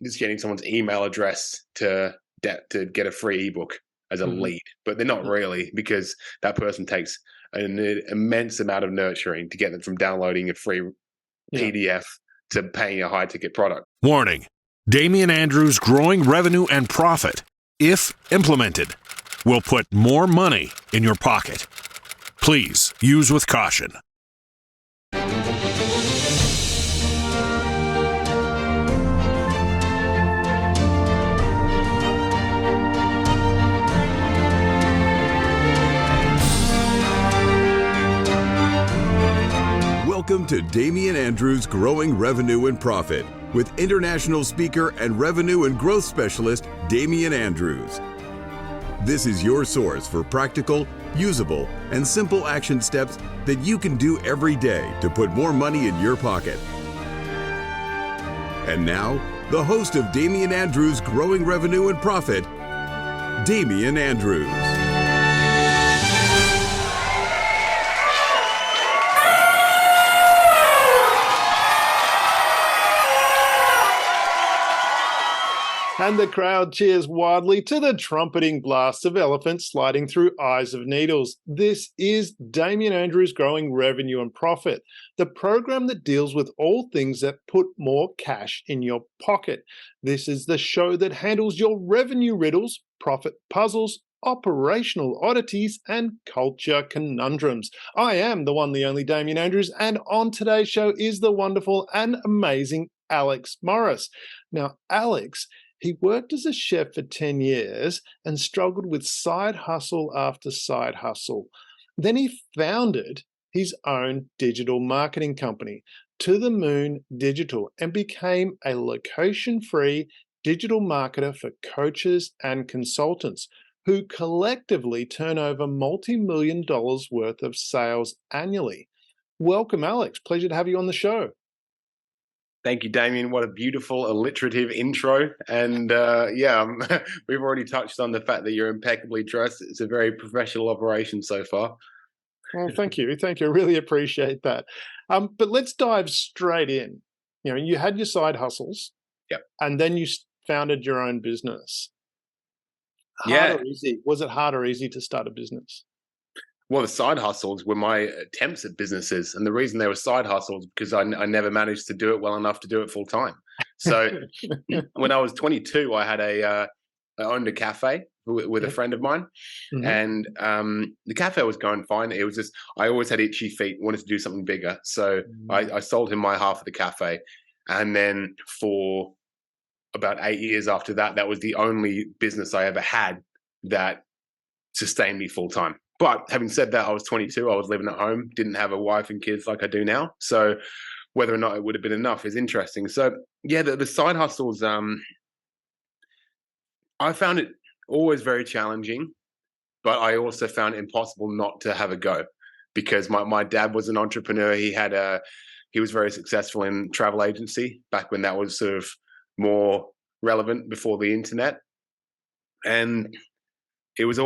just getting someone's email address to get a free ebook as a lead, but they're not really, because that person takes an immense amount of nurturing to get them from downloading a free PDF to paying a high ticket product. Warning: Damian Andrews' growing revenue and profit, if implemented, will put more money in your pocket. Please use with caution. Welcome to Damian Andrews' Growing Revenue and Profit with international speaker and revenue and growth specialist, Damian Andrews. This is your source for practical, usable, and simple action steps that you can do every day to put more money in your pocket. And now, the host of Damian Andrews' Growing Revenue and Profit, Damian Andrews. And the crowd cheers wildly to the trumpeting blast of elephants sliding through eyes of needles. This is Damian Andrews' Growing Revenue and Profit, the program that deals with all things that put more cash in your pocket. This is the show that handles your revenue riddles, profit puzzles, operational oddities, and culture conundrums. I am the one, the only Damian Andrews, and on today's show is the wonderful and amazing Alex Morris. Now, Alex, he worked as a chef for 10 years and struggled with side hustle after side hustle. Then he founded his own digital marketing company, To the Moon Digital, and became a location-free digital marketer for coaches and consultants who collectively turn over multi-million dollars worth of sales annually. Welcome, Alex. Pleasure to have you on the show. Thank you, Damien. What a beautiful alliterative intro. And we've already touched on the fact that you're impeccably dressed. It's a very professional operation so far. Well, thank you. Thank you. I really appreciate that. But let's dive straight in. You know, you had your side hustles. Yep. And then you founded your own business. Hard or easy? Was it hard or easy to start a business? Well, the side hustles were my attempts at businesses. And the reason they were side hustles because I never managed to do it well enough to do it full time. So when I was 22, I owned a cafe with a friend of mine. And the cafe was going fine. It was just, I always had itchy feet, wanted to do something bigger. So I sold him my half of the cafe. And then for about 8 years after that, that was the only business I ever had that sustained me full time. But having said that, I was 22. I was living at home, didn't have a wife and kids like I do now. So whether or not it would have been enough is interesting. So yeah, the side hustles, I found it always very challenging, but I also found it impossible not to have a go because my dad was an entrepreneur. He was very successful in travel agency back when that was sort of more relevant before the internet. And I was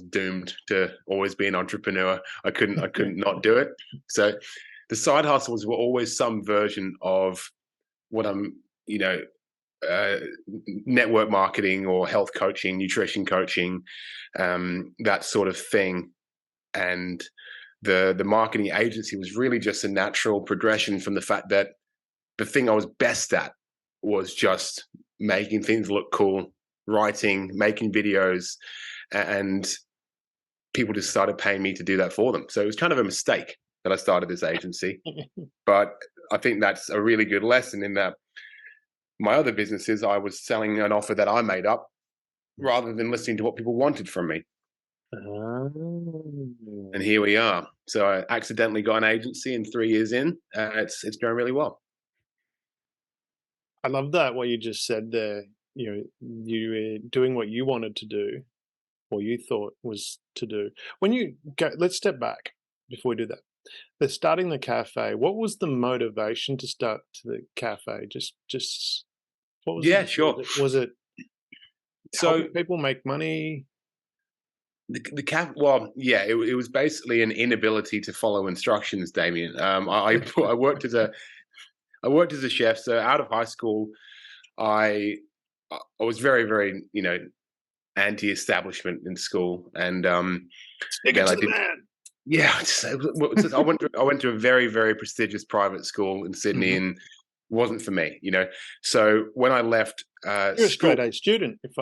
doomed to always be an entrepreneur. I couldn't not do it. So the side hustles were always some version of what I'm, network marketing or health coaching, nutrition coaching, that sort of thing. And the marketing agency was really just a natural progression from the fact that the thing I was best at was just making things look cool, writing, making videos, and people just started paying me to do that for them. So it was kind of a mistake that I started this agency. But I think that's a really good lesson in that my other businesses, I was selling an offer that I made up rather than listening to what people wanted from me. And here we are. So I accidentally got an agency, and 3 years in, it's going really well. I love that, what you just said there. You were doing what you wanted to do, or you thought was to do. When you go, let's step back before we do that. They're starting the cafe. What was the motivation to start the cafe? Just what was it? Sure. Was it so helping people make money? The cafe. Well, yeah, it was basically an inability to follow instructions, Damien. I worked as a chef. So out of high school, I was very, very, anti-establishment in school, and Stick it then to I the did. man. Yeah, I went to a very, very prestigious private school in Sydney, Mhm. and wasn't for me. So when I left You're a school, straight A student, if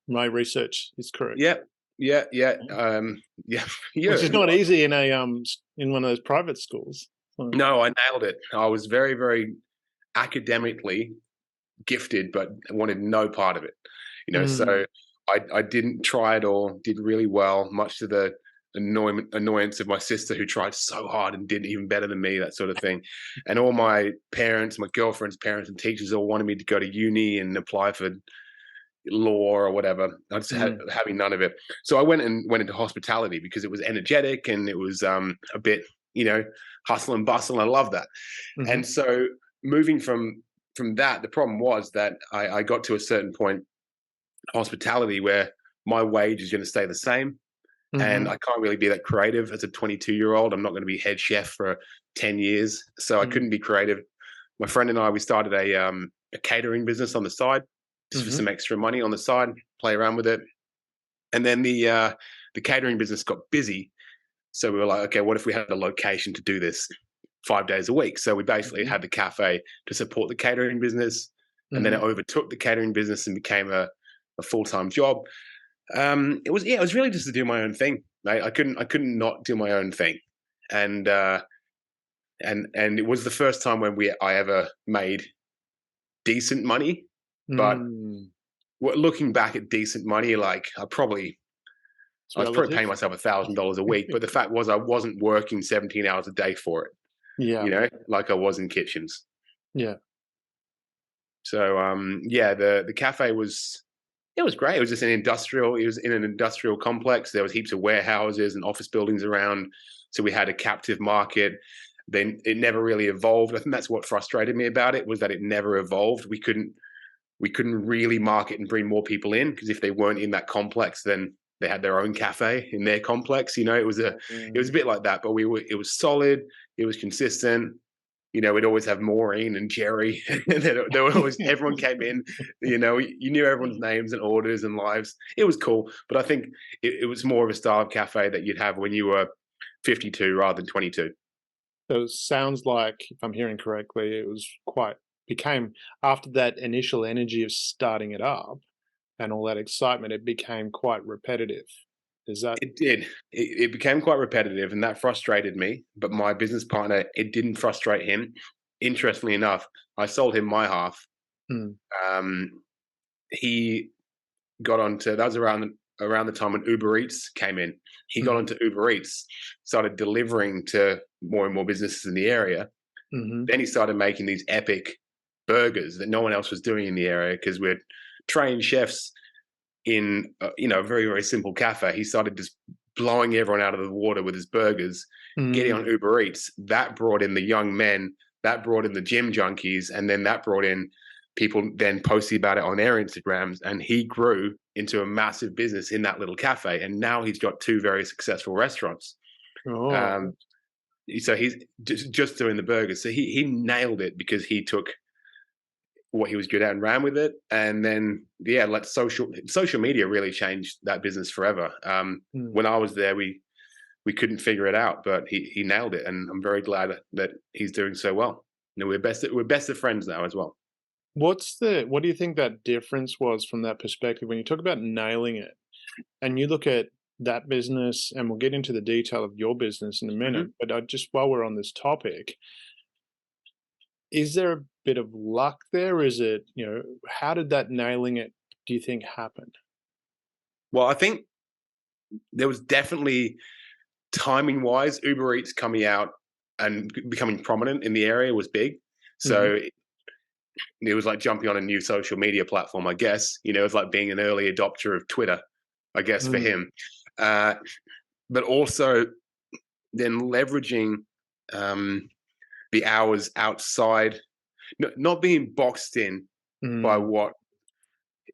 my research is correct. yeah, yeah, yeah, yeah, yeah. Which is not easy in in one of those private schools. So, No, I nailed it. I was very, very academically gifted, but wanted no part of it. mm, So I didn't try it all. Did really well, much to the annoyance of my sister, who tried so hard and did even better than me, that sort of thing. And all my parents, my girlfriend's parents, and teachers all wanted me to go to uni and apply for law or whatever. I just had mm, having none of it. So I went into hospitality because it was energetic and it was a bit, hustle and bustle. And I love that. mhm, And so moving from that, the problem was that I got to a certain point in hospitality where my wage is going to stay the same. And mhm, I can't really be that creative as a 22-year-old. I'm not going to be head chef for 10 years. So I mm, couldn't be creative. My friend and I, we started a catering business on the side, just for mhm. some extra money on the side, play around with it. And then the catering business got busy. So we were like, okay, what if we had a location to do this 5 days a week? So we basically Mhm, had the cafe to support the catering business, and then it mhm. overtook the catering business and became a full-time job. It was really just to do my own thing, mate. I couldn't not do my own thing, and and it was the first time when I ever made decent money. But Mm. looking back at decent money, like It's I was probably relative. paying myself $1,000 a week, but the fact was I wasn't working 17 hours a day for it, Yeah, like I was in kitchens. yeah. So yeah, the cafe was it was great. It was just it was in an industrial complex. There was heaps of warehouses and office buildings around. So we had a captive market. Then it never really evolved. I think that's what frustrated me about it, was that it never evolved. We couldn't really market and bring more people in, because if they weren't in that complex, then they had their own cafe in their complex. It was a Mm. bit like that, but it was solid, it was consistent. We'd always have Maureen and Jerry, and there were always everyone came in. You knew everyone's names and orders and lives. It was cool, but I think it was more of a style of cafe that you'd have when you were 52 rather than 22. So it sounds like, if I'm hearing correctly, it was quite became after that initial energy of starting it up and all that excitement, it became quite repetitive. Is that It did. It became quite repetitive, and that frustrated me. But my business partner, it didn't frustrate him. Interestingly enough, I sold him my half. mm, Um, he got onto that was around the time when Uber Eats came in. He got mhm, onto Uber Eats, started delivering to more and more businesses in the area. mhm, Then he started making these epic burgers that no one else was doing in the area, because we're trained chefs in a very, very simple cafe. He started just blowing everyone out of the water with his burgers, getting on mm. Uber Eats. That brought in the young men, that brought in the gym junkies, and then that brought in people then posting about it on their Instagrams. And he grew into a massive business in that little cafe. And now he's got two very successful restaurants. Oh, Um, so he's just doing the burgers. So he nailed it, because he took what he was good at and ran with it. And then let social media really changed that business forever. mm. When I was there, we couldn't figure it out, but he nailed it, and I'm very glad that he's doing so well. We're best of friends now as well. What do you think that difference was from that perspective when you talk about nailing it and you look at that business, and we'll get into the detail of your business in a minute, Mhm. but just while we're on this topic, is there a bit of luck there? Is it, how did that nailing it, do you think, happen? Well, I think there was definitely, timing wise, Uber Eats coming out and becoming prominent in the area was big. Mhm, So it was like jumping on a new social media platform, I guess. It was like being an early adopter of Twitter, I guess, for mm, him. Uh, but also then leveraging um, the hours outside, not being boxed in by mm. what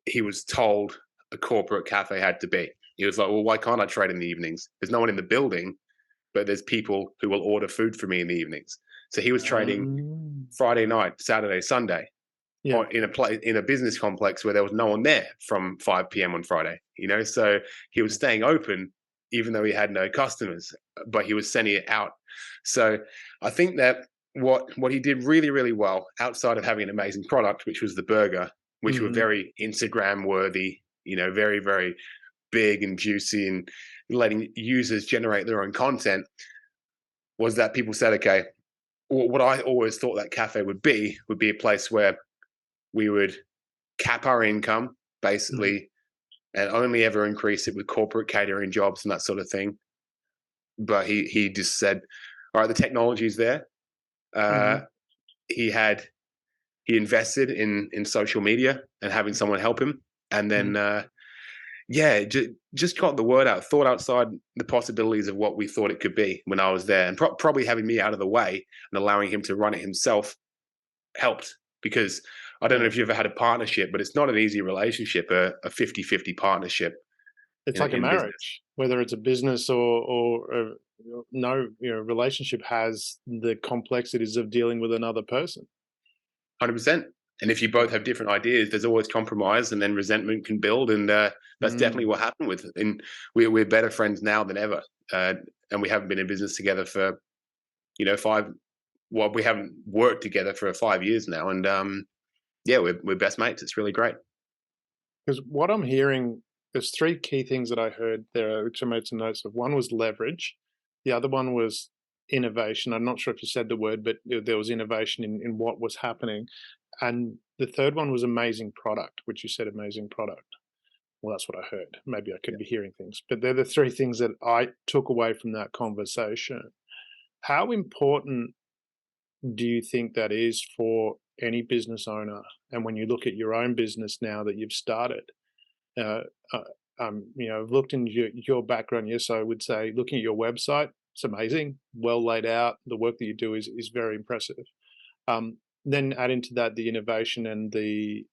he was told a corporate cafe had to be. He was like, well, why can't I trade in the evenings? There's no one in the building, but there's people who will order food for me in the evenings. So he was trading Um, Friday night, Saturday, Sunday. Yeah. in a business complex where there was no one there from 5 p.m. on Friday. So he was staying open even though he had no customers, but he was sending it out. So I think that what he did really, really well, outside of having an amazing product, which was the burger, which were very Instagram worthy, very, very big and juicy, and letting users generate their own content, was that people said, okay, what I always thought that cafe would be a place where we would cap our income, basically, and only ever increase it with corporate catering jobs and that sort of thing. But he just said, all right, the technology's there. He invested in social media and having someone help him. And then, just got the word out, thought outside the possibilities of what we thought it could be when I was there. And probably having me out of the way and allowing him to run it himself helped, because I don't know if you've ever had a partnership, but it's not an easy relationship, a 50-50 partnership. It's like a marriage, business. Whether it's a business or no, relationship has the complexities of dealing with another person. 100%. And if you both have different ideas, there's always compromise, and then resentment can build. And that's definitely what happened with it. And we're better friends now than ever. And we haven't been in business together for, we haven't worked together for 5 years now. And we're best mates. It's really great. Because what I'm hearing, there's 3 key things that I heard there, which I made some notes of. One was leverage. The other one was innovation. I'm not sure if you said the word, but there was innovation in what was happening. And the third one was amazing product, which you said amazing product. Well, that's what I heard. Maybe I could be hearing things. But they're the 3 things that I took away from that conversation. How important do you think that is for any business owner? And when you look at your own business now that you've started, I've looked into your background. Yes, I would say looking at your website, it's amazing, well laid out. The work that you do is very impressive. Then add into that the innovation and the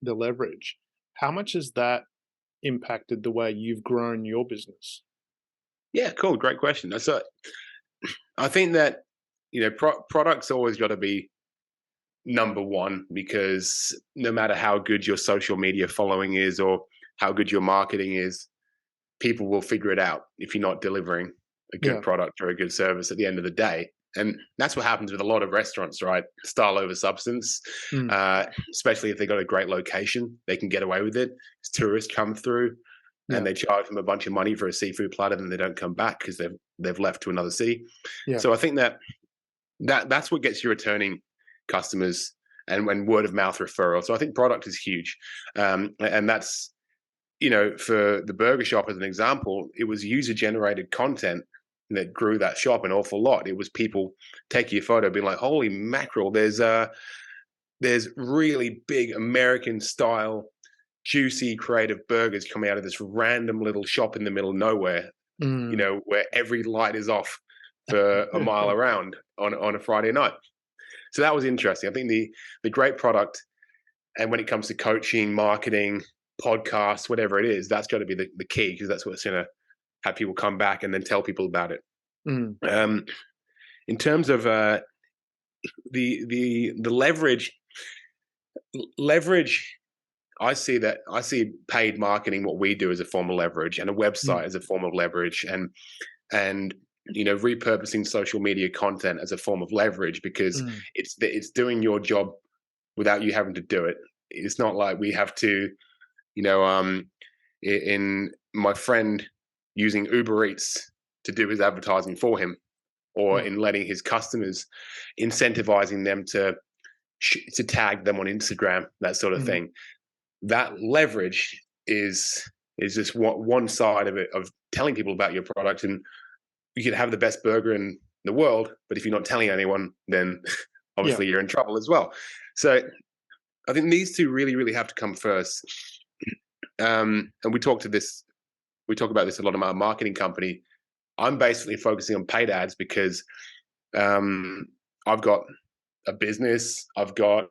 leverage. How much has that impacted the way you've grown your business? Yeah, cool, great question. So I think that product's always got to be number one, because no matter how good your social media following is or how good your marketing is, people will figure it out if you're not delivering a good product or a good service at the end of the day. And that's what happens with a lot of restaurants, right? Style over substance, especially if they got a great location, they can get away with it. As tourists come through and they charge them a bunch of money for a seafood platter, then they don't come back because they've left to another city. Yeah. So I think that's what gets you returning customers, and when word of mouth referral. So I think product is huge. And that's, for the burger shop as an example, it was user generated content that grew that shop an awful lot. It was people taking your photo, being like, holy mackerel, there's really big American style, juicy, creative burgers coming out of this random little shop in the middle of nowhere, where every light is off for a mile around on a Friday night. So that was interesting. I think the great product, and when it comes to coaching, marketing, podcasts, whatever it is, that's got to be the key, because that's what's going to have people come back and then tell people about it. In terms of the leverage, I see paid marketing, what we do, as a form of leverage, and a website as a form of leverage, and repurposing social media content as a form of leverage, because it's doing your job without you having to do it. It's not like we have to, in my friend using Uber Eats to do his advertising for him, or in letting his customers, incentivizing them to tag them on Instagram, that sort of thing. That leverage is just one side of it, of telling people about your product. And you can have the best burger in the world, but if you're not telling anyone, then obviously you're in trouble as well. So I think these two really, really have to come first. And we talk about this a lot in my marketing company. I'm basically focusing on paid ads because I've got a business. I've got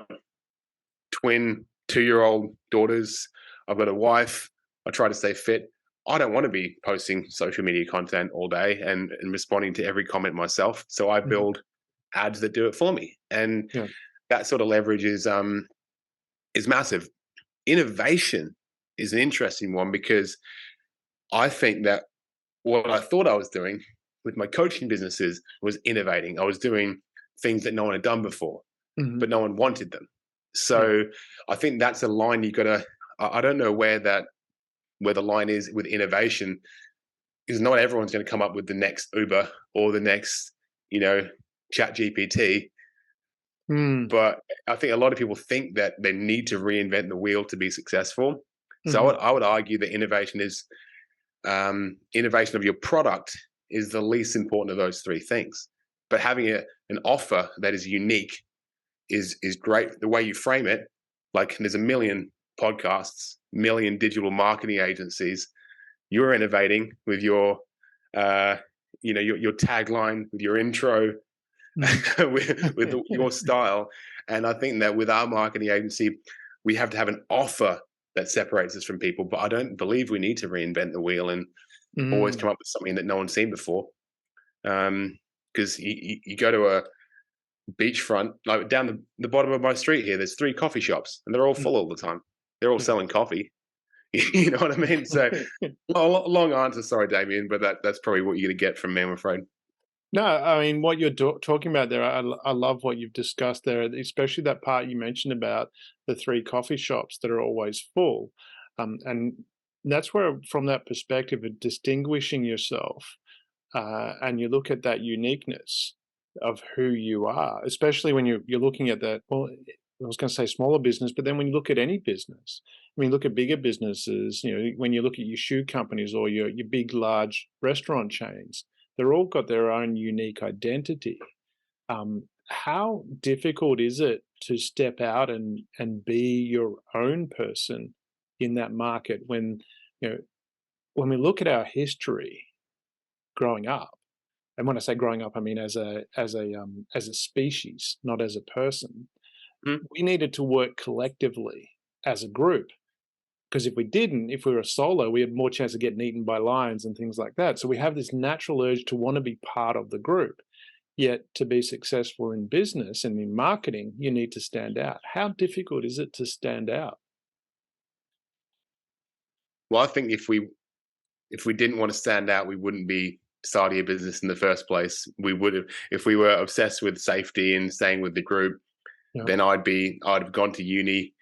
twin 2-year-old daughters. I've got a wife. I try to stay fit. I don't want to be posting social media content all day and responding to every comment myself. So I build ads that do it for me. And that sort of leverage is is massive. Innovation is an interesting one because I think that what I thought I was doing with my coaching businesses was innovating. I was doing things that no one had done before, but no one wanted them. So I think that's a line you got to. I don't know where the line is with innovation, because not everyone's going to come up with the next Uber or the next, Chat GPT. But I think a lot of people think that they need to reinvent the wheel to be successful. So I would argue that innovation of your product is the least important of those three things. But having an offer that is unique is great. The way you frame it, like there's a million podcasts, million digital marketing agencies. You're innovating with your tagline, with your intro, with your style. And I think that with our marketing agency, we have to have an offer that separates us from people. But I don't believe we need to reinvent the wheel and always come up with something that no one's seen before. Because you go to a beachfront, like down the bottom of my street here, there's 3 coffee shops, and they're all full all the time. They're all selling coffee. You know what I mean? So long answer, sorry, Damien, but that's probably what you're going to get from me, I'm afraid. No, I mean, what you're talking about there, I love what you've discussed there, especially that part you mentioned about the 3 coffee shops that are always full. And that's where, from that perspective of distinguishing yourself, and you look at that uniqueness of who you are, especially when you're looking at that, well, I was going to say smaller business, but then when you look at any business, I mean, look at bigger businesses, when you look at your shoe companies or your big, large restaurant chains, they're all got their own unique identity. How difficult is it to step out and be your own person in that market when we look at our history growing up, and when I say growing up, I mean as a species, not as a person, we needed to work collectively as a group. Because if we were a solo, we had more chance of getting eaten by lions and things like that. So we have this natural urge to want to be part of the group. Yet to be successful in business and in marketing, you need to stand out. How difficult is it to stand out? Well, I think if we didn't want to stand out, we wouldn't be starting a business in the first place. We would have, if we were obsessed with safety and staying with the group, then I'd have gone to uni.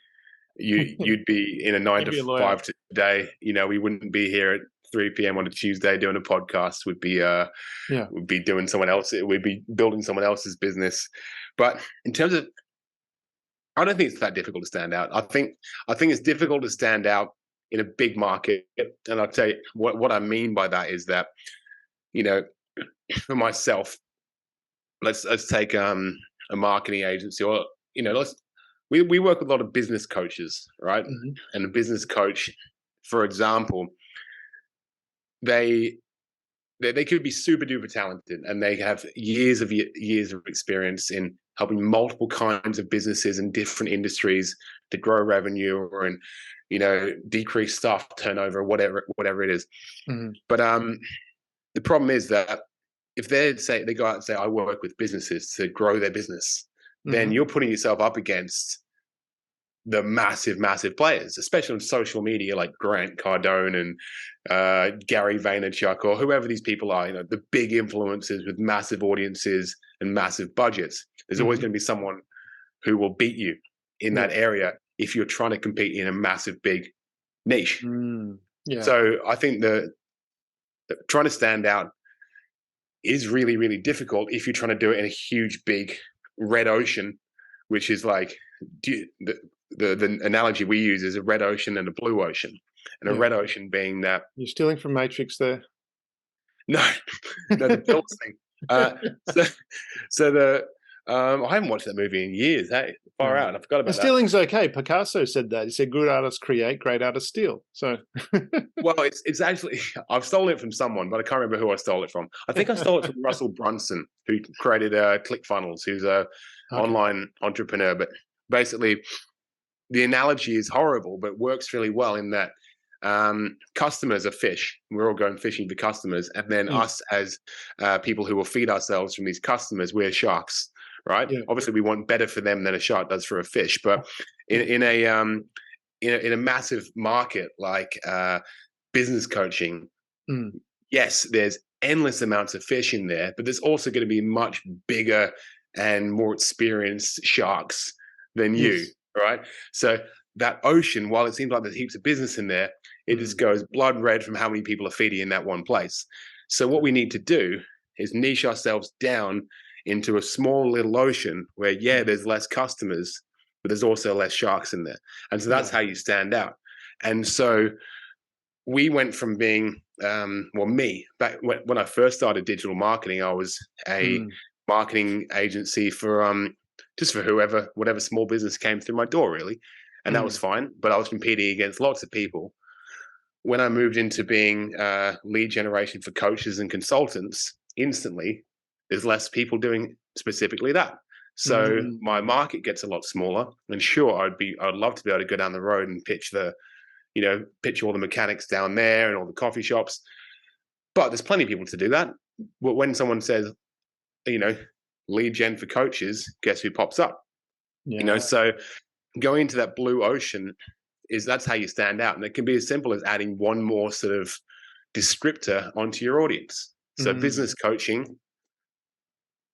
You'd be in a 9 to 5 today. We wouldn't be here at 3 p.m. on a Tuesday doing a podcast. We'd be doing someone else. We'd be building someone else's business. But in terms of, I don't think it's that difficult to stand out. I think it's difficult to stand out in a big market. And I'll tell you what I mean by that is that, for myself, let's take a marketing agency, or we work with a lot of business coaches, right? And a business coach, for example, they could be super duper talented, and they have years of experience in helping multiple kinds of businesses in different industries to grow revenue or decrease staff turnover, whatever it is. But the problem is that if they go out and say, I work with businesses to grow their business, then you're putting yourself up against the massive players, especially on social media, like Grant Cardone and Gary Vaynerchuk, or whoever these people are, the big influencers with massive audiences and massive budgets. There's always going to be someone who will beat you in that area if you're trying to compete in a massive, big niche. So I think that trying to stand out is really, really difficult if you're trying to do it in a huge, big red ocean, which is like the analogy we use is a red ocean and a blue ocean, and a red ocean being that you're stealing from Matrix there. No, the Phillips thing. So the I haven't watched that movie in years. Hey, far out. I forgot about that. Stealing's okay. Picasso said that. He said, "Good artists create, great artists steal." So, well, it's actually I've stolen it from someone, but I can't remember who I stole it from. I think I stole it from Russell Brunson, who created ClickFunnels, who's a online entrepreneur. But basically, the analogy is horrible, but works really well in that customers are fish. We're all going fishing for customers, and then us as people who will feed ourselves from these customers, we're sharks. Right? Obviously, we want better for them than a shark does for a fish. But in a massive market like business coaching. Yes, there's endless amounts of fish in there, but there's also going to be much bigger and more experienced sharks than you, right? So that ocean, while it seems like there's heaps of business in there, it just goes blood red from how many people are feeding in that one place. So what we need to do is niche ourselves down into a small little ocean where, there's less customers, but there's also less sharks in there. And so that's how you stand out. And so we went from being, me, back when I first started digital marketing, I was a marketing agency for just for whatever small business came through my door, really. And that was fine. But I was competing against lots of people. When I moved into being lead generation for coaches and consultants, instantly there's less people doing specifically that. So my market gets a lot smaller. And sure, I'd love to be able to go down the road and pitch all the mechanics down there and all the coffee shops. But there's plenty of people to do that. But when someone says, lead gen for coaches, guess who pops up? So going into that blue ocean that's how you stand out. And it can be as simple as adding one more sort of descriptor onto your audience. So business coaching,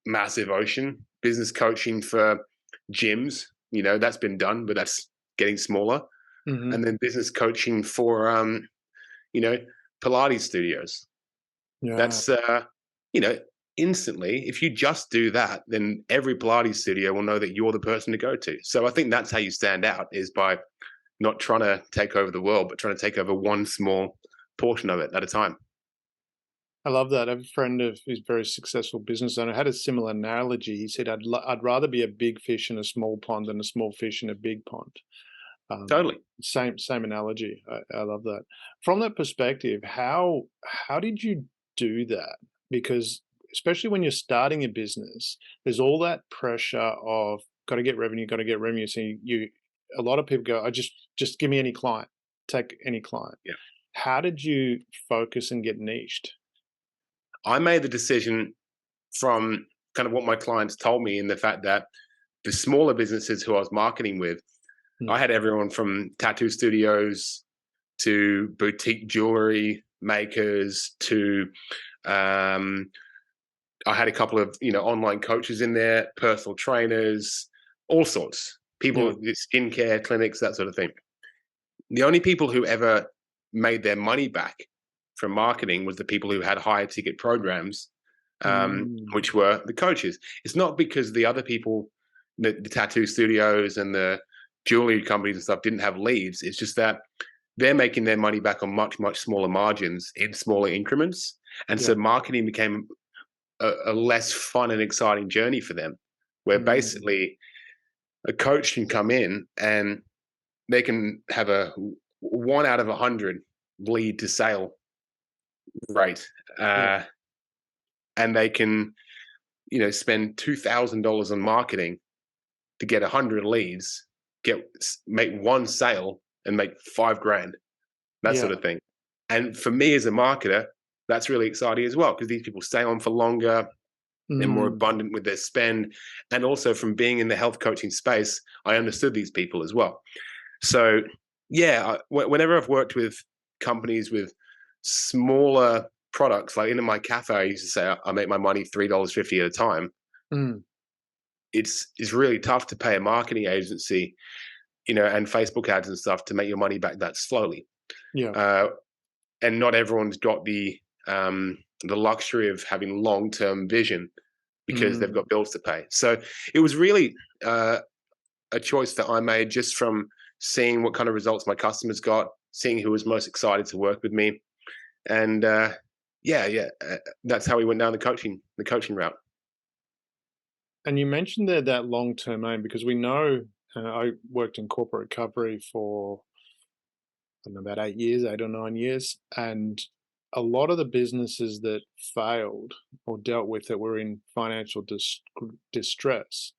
massive ocean. Business coaching for gyms, that's been done, but that's getting smaller. And then business coaching for, Pilates studios. That's, instantly, if you just do that, then every Pilates studio will know that you're the person to go to. So I think that's how you stand out, is by not trying to take over the world, but trying to take over one small portion of it at a time. I love that. I have a friend who's a very successful business owner had a similar analogy. He said, I'd rather be a big fish in a small pond than a small fish in a big pond. Totally. Same analogy. I love that. From that perspective, how did you do that? Because especially when you're starting a business, there's all that pressure of got to get revenue. So a lot of people go, just give me any client, take any client. Yeah. How did you focus and get niched? I made the decision from kind of what my clients told me, in the fact that the smaller businesses who I was marketing with, I had everyone from tattoo studios to boutique jewelry makers to I had a couple of online coaches in there, personal trainers, all sorts, people with skincare clinics, that sort of thing. The only people who ever made their money back from marketing was the people who had higher ticket programs, which were the coaches. It's not because the other people, the tattoo studios and the jewelry companies and stuff, didn't have leads. It's just that they're making their money back on much, much smaller margins in smaller increments. And so marketing became a less fun and exciting journey for them, where basically a coach can come in and they can have a 1 out of 100 lead to sale rate. And they can, spend $2,000 on marketing to get 100 leads, make one sale and make $5,000, that sort of thing. And for me as a marketer, that's really exciting as well, because these people stay on for longer, they're more abundant with their spend. And also from being in the health coaching space, I understood these people as well. So whenever I've worked with companies with smaller products, like in my cafe, I used to say I make my money $3.50 at a time. It's really tough to pay a marketing agency, and Facebook ads and stuff to make your money back that slowly. And not everyone's got the luxury of having long-term vision, because they've got bills to pay. So it was really a choice that I made just from seeing what kind of results my customers got, seeing who was most excited to work with me. And that's how we went down the coaching route. And you mentioned there that long-term aim, because we know I worked in corporate recovery for about 8 or 9 years, and a lot of the businesses that failed or dealt with that were in financial distress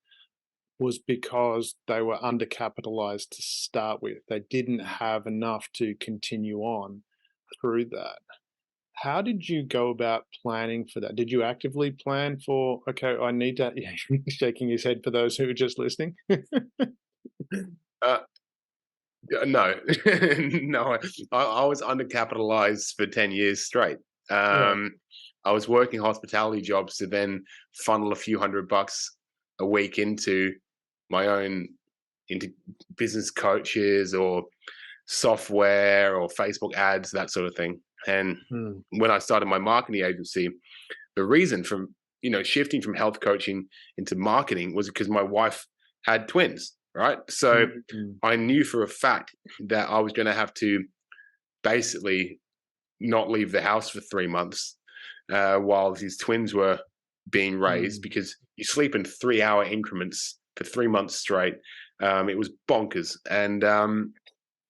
was because they were undercapitalized to start with. They didn't have enough to continue on through that. How did you go about planning for that? Did you actively plan for, okay, I need to, shaking his head for those who are just listening? Uh, no, no. I was undercapitalized for 10 years straight. Right. I was working hospitality jobs to then funnel a few $100 a week into my own, into business coaches or software or Facebook ads, that sort of thing. And Mm. when I started my marketing agency, the reason from shifting from health coaching into marketing was because my wife had twins, right? So Mm. I knew for a fact that I was going to have to basically not leave the house for 3 months while these twins were being raised, Mm. because you sleep in 3-hour increments for 3 months straight. It was bonkers. And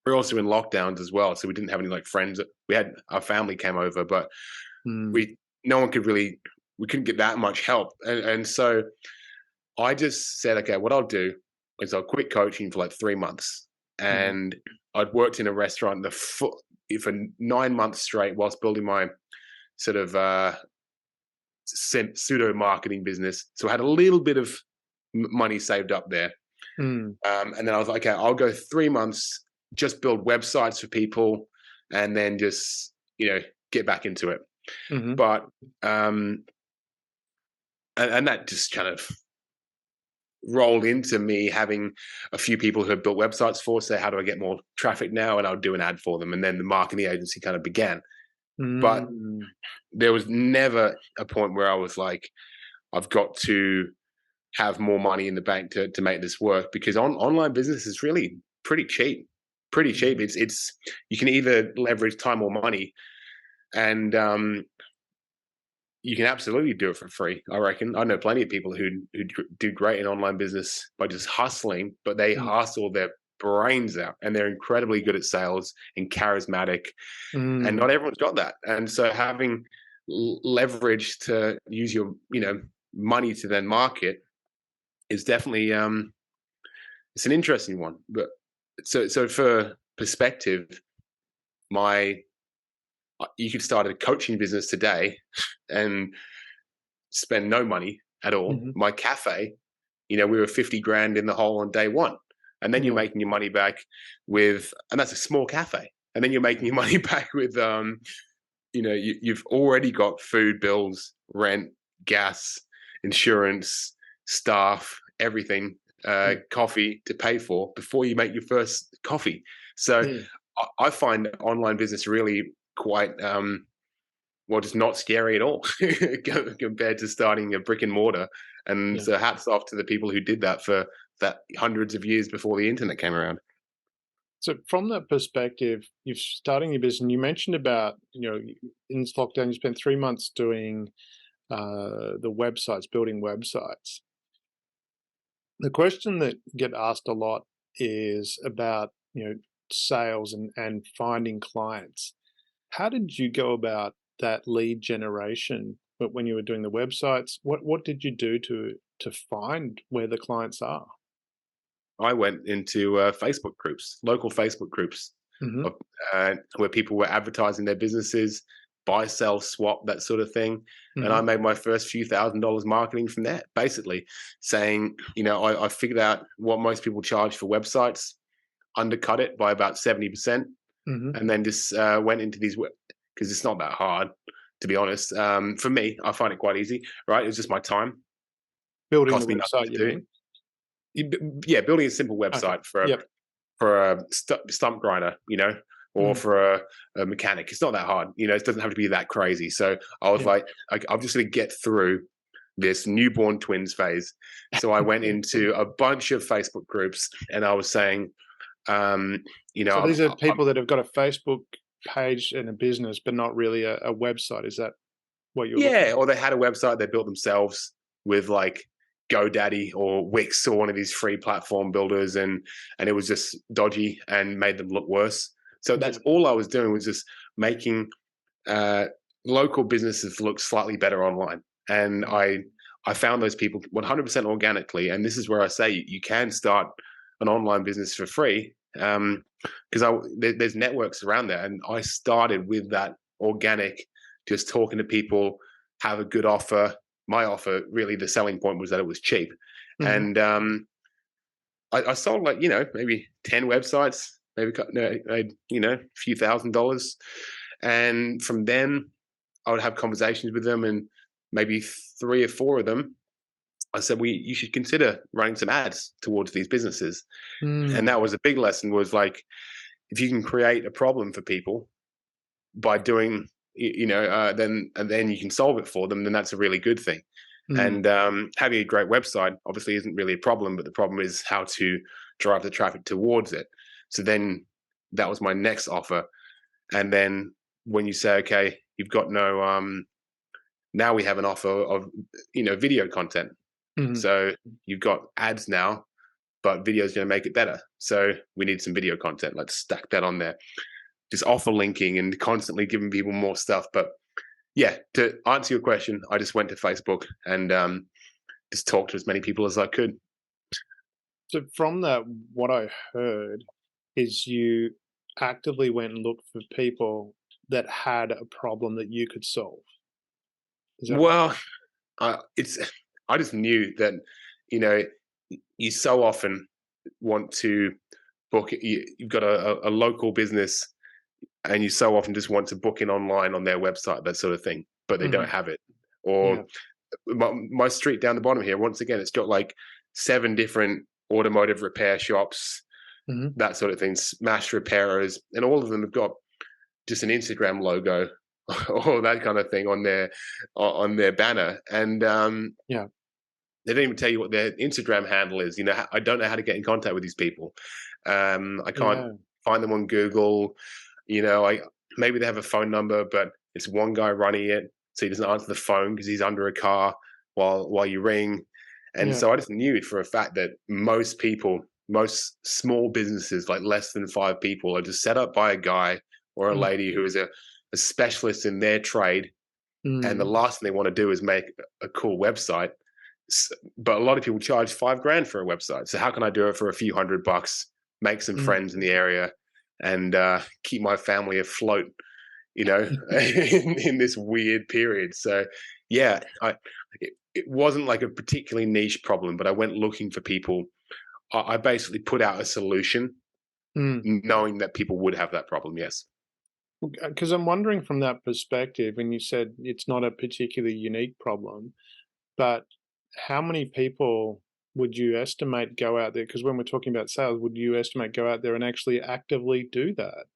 we're also in lockdowns as well, so we didn't have any like friends. We had our family came over, but Mm. we no one could really, we couldn't get that much help. And so I just said, okay, what I'll do is I'll quit coaching for like 3 months. Mm. And I'd worked in a restaurant for 9 months straight whilst building my sort of pseudo marketing business. So I had a little bit of money saved up there. Mm. And then I was like, okay, I'll go 3 months, just build websites for people, and then just, get back into it. Mm-hmm. But, and that just kind of rolled into me having a few people who had built websites for, say, how do I get more traffic now? And I would do an ad for them. And then the marketing agency kind of began. But Mm. there was never a point where I was like, I've got to have more money in the bank to make this work, because online business is really pretty cheap. Pretty cheap. It's you can either leverage time or money, and you can absolutely do it for free, I reckon. I know plenty of people who do great in online business by just hustling, but they Mm. hustle their brains out, and they're incredibly good at sales and charismatic, and Mm. not everyone's got that. And so having leverage to use your money to then market is definitely it's an interesting one. But so for perspective, you could start a coaching business today and spend no money at all. Mm-hmm. My cafe, we were 50 grand in the hole on day one. And then you're Yeah. making your money back and that's a small cafe. And then you're making your money back with, you've already got food bills, rent, gas, insurance, staff, everything, coffee to pay for before you make your first coffee. So Yeah. I find online business really quite, just not scary at all compared to starting a brick and mortar. And Yeah. so hats off to the people who did that for that hundreds of years before the internet came around. So from that perspective, you're starting your business. You mentioned about, in this lockdown, you spent 3 months doing the websites, building websites. The question that get asked a lot is about, sales and finding clients. How did you go about that lead generation when you were doing the websites? What did you do to find where the clients are? I went into Facebook groups, local Facebook groups, Mm-hmm. of, where people were advertising their businesses, buy, sell, swap, that sort of thing. And Mm-hmm. I made my first few $1,000s marketing from that, basically saying, I figured out what most people charge for websites, undercut it by about 70%, Mm-hmm. and then just went into these, because it's not that hard, to be honest. For me, I find it quite easy, right? It's just my time. Building the Cost me nothing website, to you do. mean? Yeah, building a simple Okay. website for Yep. a stump grinder, or for a mechanic. It's not that hard, it doesn't have to be that crazy. So I was Yeah. like, I'm just going to get through this newborn twins phase. So I went into a bunch of Facebook groups and I was saying, So these are people that have got a Facebook page and a business, but not really a website. Is that what you're looking yeah, at? or they had a website they built themselves with like GoDaddy or Wix or one of these free platform builders, and it was just dodgy and made them look worse. So that's all I was doing, was just making local businesses look slightly better online. And I found those people 100% organically. And this is where I say you can start an online business for free, because there's networks around there. And I started with that organic, just talking to people, have a good offer. My offer, really, the selling point was that it was cheap. Mm-hmm. And I sold like, maybe 10 websites, maybe a few $1,000s. And from then I would have conversations with them, and maybe 3 or 4 of them, I said, you should consider running some ads towards these businesses. And that was a big lesson, was like, if you can create a problem for people by doing, then you can solve it for them, then that's a really good thing. And having a great website obviously isn't really a problem, but the problem is how to drive the traffic towards it. So then that was my next offer. And then when you say, okay, you've got now we have an offer of, video content. So you've got ads now, but video is going to make it better. So we need some video content. Let's stack that on there. Just offer linking and constantly giving people more stuff. But yeah, to answer your question, I just went to Facebook and just talked to as many people as I could. So from that, what I heard is you actively went and looked for people that had a problem that you could solve. Is that Well, I just knew that, you so often want to book it. You've got a local business, and you so often just want to book in online on their website, that sort of thing, but they don't have it. Or my street down the bottom here, once again, it's got like 7 different automotive repair shops, that sort of thing, smash repairers, and all of them have got just an Instagram logo or that kind of thing on their banner. And they don't even tell you what their Instagram handle is. I don't know how to get in contact with these people. I can't find them on Google. Maybe they have a phone number, but it's one guy running it, so he doesn't answer the phone because he's under a car while you ring. And so I just knew for a fact that most small businesses, like less than 5 people, are just set up by a guy or a lady who is a specialist in their trade. And the last thing they want to do is make a cool website. But a lot of people charge $5,000 for a website. So how can I do it for a few $100, make some friends in the area, and keep my family afloat, in this weird period? So yeah, it wasn't like a particularly niche problem, but I went looking for people. I basically put out a solution, knowing that people would have that problem. Yes. Because I'm wondering from that perspective, and you said it's not a particularly unique problem, but how many people would you estimate go out there? Because when we're talking about sales, would you estimate go out there and actually actively do that?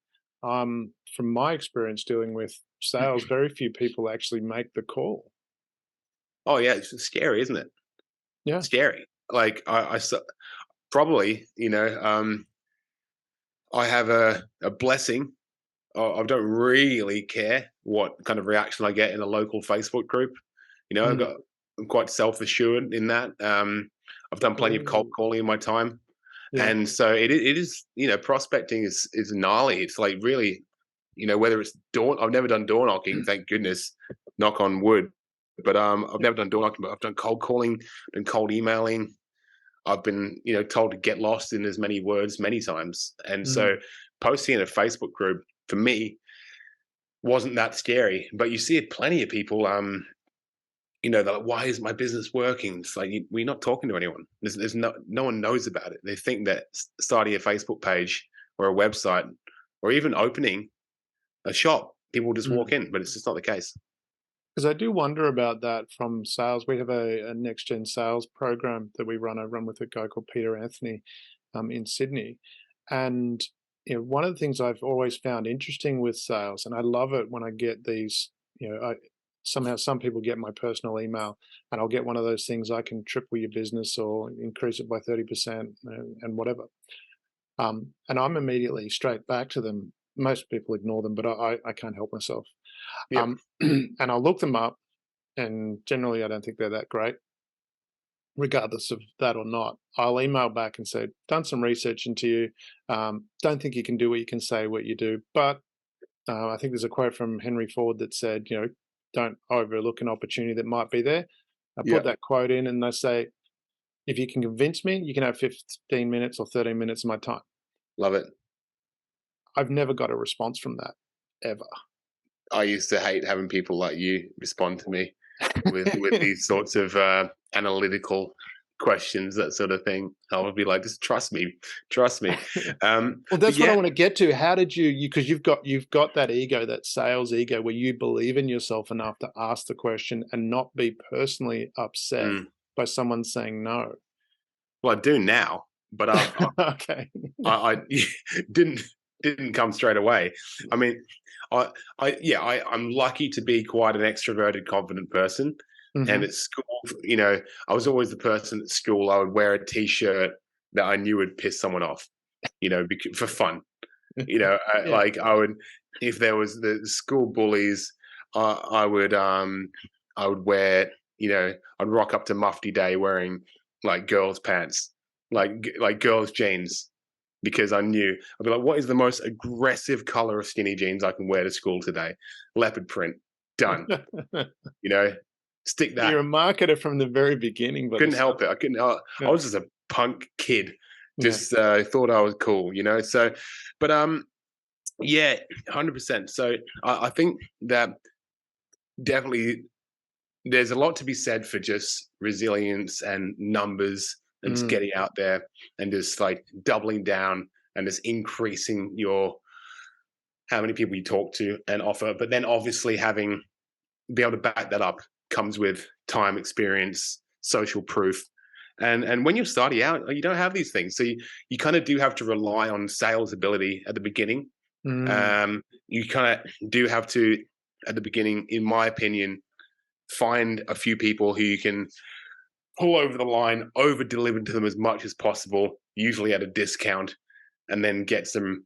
From my experience dealing with sales, very few people actually make the call. Oh yeah, it's scary, isn't it? Yeah, Scary. Like I probably, I have a blessing. I don't really care what kind of reaction I get in a local Facebook group. I'm quite self-assured in that. I've done plenty of cold calling in my time. And so it is, prospecting is gnarly. It's like really, whether it's I've never done door knocking, thank goodness, knock on wood. But I've never done door knocking, but I've done cold calling, done cold emailing. I've been, told to get lost in as many words many times. And so posting in a Facebook group for me wasn't that scary. But you see plenty of people, they're like, why is my business working? It's like, we're not talking to anyone. There's no one knows about it. They think that starting a Facebook page or a website or even opening a shop, people just walk in, but it's just not the case. Because I do wonder about that from sales. We have a next gen sales program that we run. I run with a guy called Peter Anthony in Sydney. And one of the things I've always found interesting with sales, and I love it when I get these, somehow some people get my personal email and I'll get one of those things, I can triple your business or increase it by 30% and whatever. And I'm immediately straight back to them. Most people ignore them, but I can't help myself. And I'll look them up, and generally I don't think they're that great. Regardless of that or not, I'll email back and say, done some research into you. Don't think you can do what you can say, what you do. But I think there's a quote from Henry Ford that said, don't overlook an opportunity that might be there. I put that quote in and they say, if you can convince me, you can have 15 minutes or 13 minutes of my time. Love it. I've never got a response from that, ever. I used to hate having people like you respond to me with these sorts of analytical questions, that sort of thing. I would be like, just trust me. Well, that's what I want to get to. How did you, because you've got that ego, that sales ego, where you believe in yourself enough to ask the question and not be personally upset by someone saying no. Well, I do now, but Okay. I didn't come straight away. I mean, I'm lucky to be quite an extroverted, confident person. And at school, I was always the person at school. I would wear a T-shirt that I knew would piss someone off, for fun. Yeah. Like I would, if there was the school bullies, I would wear, I'd rock up to Mufti Day wearing like girls' pants, like girls' jeans, because I knew I'd be like, what is the most aggressive color of skinny jeans I can wear to school today? Leopard print, done. Stick that. You're a marketer from the very beginning, but couldn't help it. I couldn't. I was just a punk kid. Just thought I was cool, So, but 100%. So I think that definitely there's a lot to be said for just resilience and numbers and just getting out there and just like doubling down and just increasing how many people you talk to and offer. But then obviously be able to back that up comes with time, experience, social proof. And when you're starting out, you don't have these things. So you kind of do have to rely on sales ability at the beginning. You kind of do have to, at the beginning, in my opinion, find a few people who you can pull over the line, over deliver to them as much as possible, usually at a discount, and then get some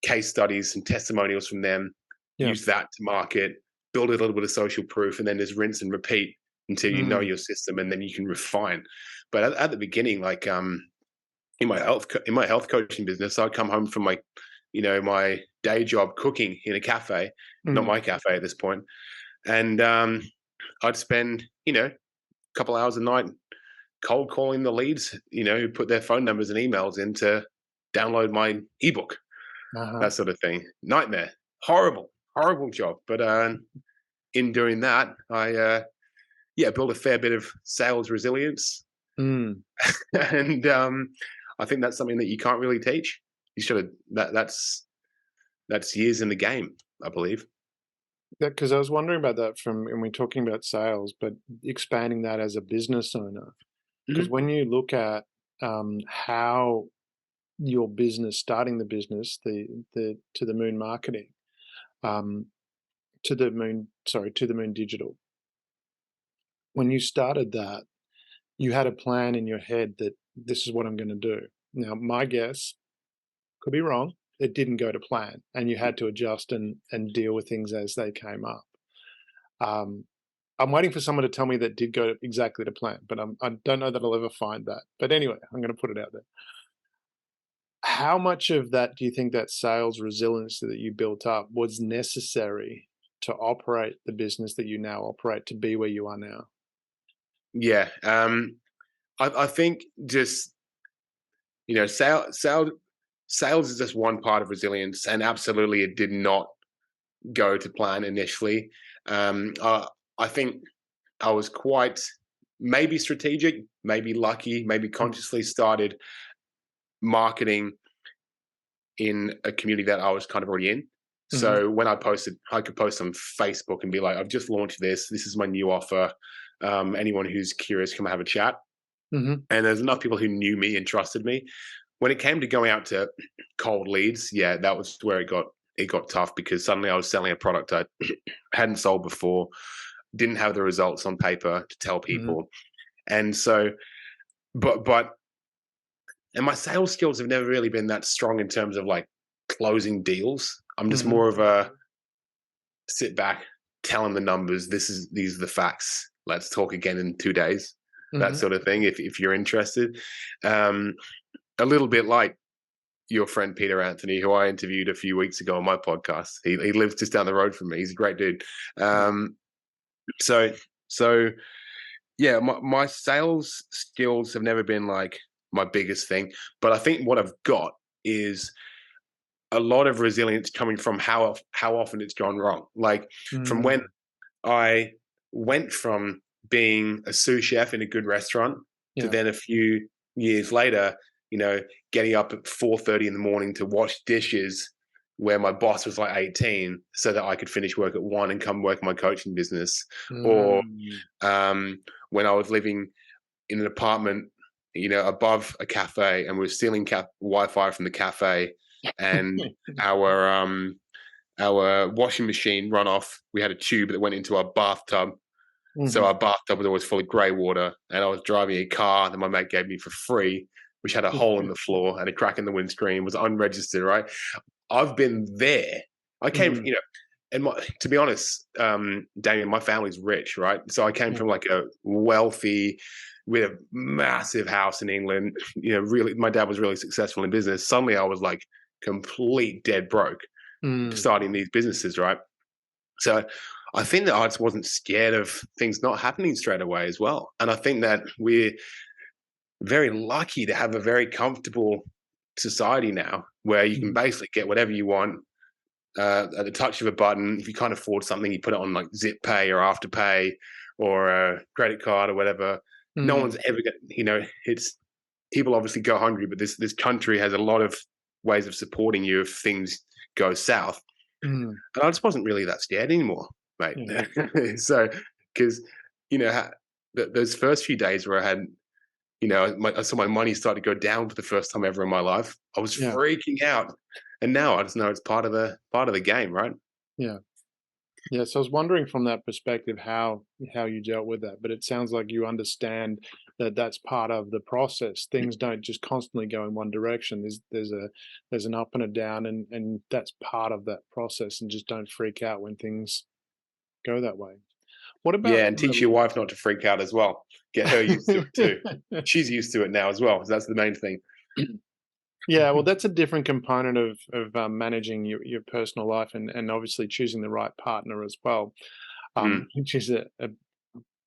case studies and testimonials from them, use that to market, build a little bit of social proof, and then just rinse and repeat until you know your system, and then you can refine. But at the beginning, like in my health coaching business, I'd come home from my day job cooking in a cafe, not my cafe at this point, and I'd spend a couple hours a night cold calling the leads, who put their phone numbers and emails in to download my ebook, that sort of thing. Nightmare, horrible job. But in doing that, I built a fair bit of sales resilience. And I think that's something that you can't really teach. You should have, that's years in the game, I believe. Because I was wondering about that and we're talking about sales, but expanding that as a business owner. Because when you look at how your business, starting the business, the To the Moon marketing, To the Moon digital, when you started that, you had a plan in your head that this is what I'm going to do. Now, my guess, could be wrong, it didn't go to plan, and you had to adjust and deal with things as they came up. I'm waiting for someone to tell me that did go exactly to plan, but I don't know that I'll ever find that. But anyway, I'm going to put it out there. How much of that do you think that sales resilience that you built up was necessary to operate the business that you now operate, to be where you are now? Yeah. I think just, sales is just one part of resilience, and absolutely it did not go to plan initially. I think I was quite maybe strategic, maybe lucky, maybe consciously started marketing in a community that I was kind of already in. So when I could post on Facebook and be like, I've just launched this. This is my new offer. Anyone who's curious, come have a chat. And there's enough people who knew me and trusted me. When it came to going out to cold leads, that was where it got tough, because suddenly I was selling a product I hadn't sold before, didn't have the results on paper to tell people. And so, and my sales skills have never really been that strong in terms of like closing deals. I'm just more of a sit back, tell them the numbers. These are the facts. Let's talk again in 2 days. That sort of thing. If you're interested, a little bit like your friend Peter Anthony, who I interviewed a few weeks ago on my podcast. He lives just down the road from me. He's a great dude. So yeah, my sales skills have never been like my biggest thing, but I think what I've got is a lot of resilience coming from how often it's gone wrong. Like from when I went from being a sous chef in a good restaurant to Yeah. then a few years later, getting up at 4:30 in the morning to wash dishes where my boss was like 18 so that I could finish work at 1 and come work my coaching business. Or when I was living in an apartment, above a cafe, and we were stealing Wi-Fi from the cafe, and our washing machine run off. We had a tube that went into our bathtub. So our bathtub was always full of grey water, and I was driving a car that my mate gave me for free, which had a hole in the floor and a crack in the windscreen, was unregistered, right? I've been there. I came, and to be honest, Damien, my family's rich, right? So I came from like a wealthy, with a massive house in England. Really, my dad was really successful in business. Suddenly I was like complete dead broke starting these businesses, right? So I think that I just wasn't scared of things not happening straight away as well. And I think that we're very lucky to have a very comfortable society now where you can basically get whatever you want at the touch of a button. If you can't afford something, you put it on like Zip Pay or Afterpay or a credit card or whatever. No one's ever going it's people obviously go hungry, but this country has a lot of ways of supporting you if things go south. And I just wasn't really that scared anymore, mate. So, because, those first few days where I had, I saw my money start to go down for the first time ever in my life, I was freaking out. And now I just know it's part of the game, right? Yeah. Yeah. So I was wondering from that perspective how you dealt with that, but it sounds like you understand that that's part of the process. Things don't just constantly go in one direction. There's an up and a down, and that's part of that process. And just don't freak out when things go that way. What about and teach your wife not to freak out as well. Get her used to it too. She's used to it now as well. So that's the main thing. Yeah, well, that's a different component of managing your personal life, and obviously choosing the right partner as well, which is a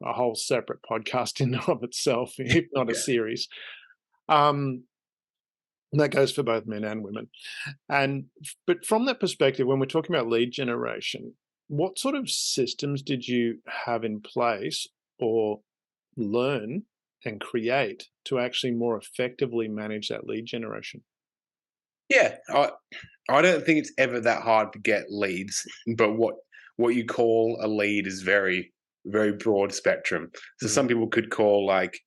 whole separate podcast in and of itself, if not a series. That goes for both men and women. But from that perspective, when we're talking about lead generation, what sort of systems did you have in place or learn and create to actually more effectively manage that lead generation? Yeah, I don't think it's ever that hard to get leads, but what you call a lead is very, very broad spectrum. So some people could call like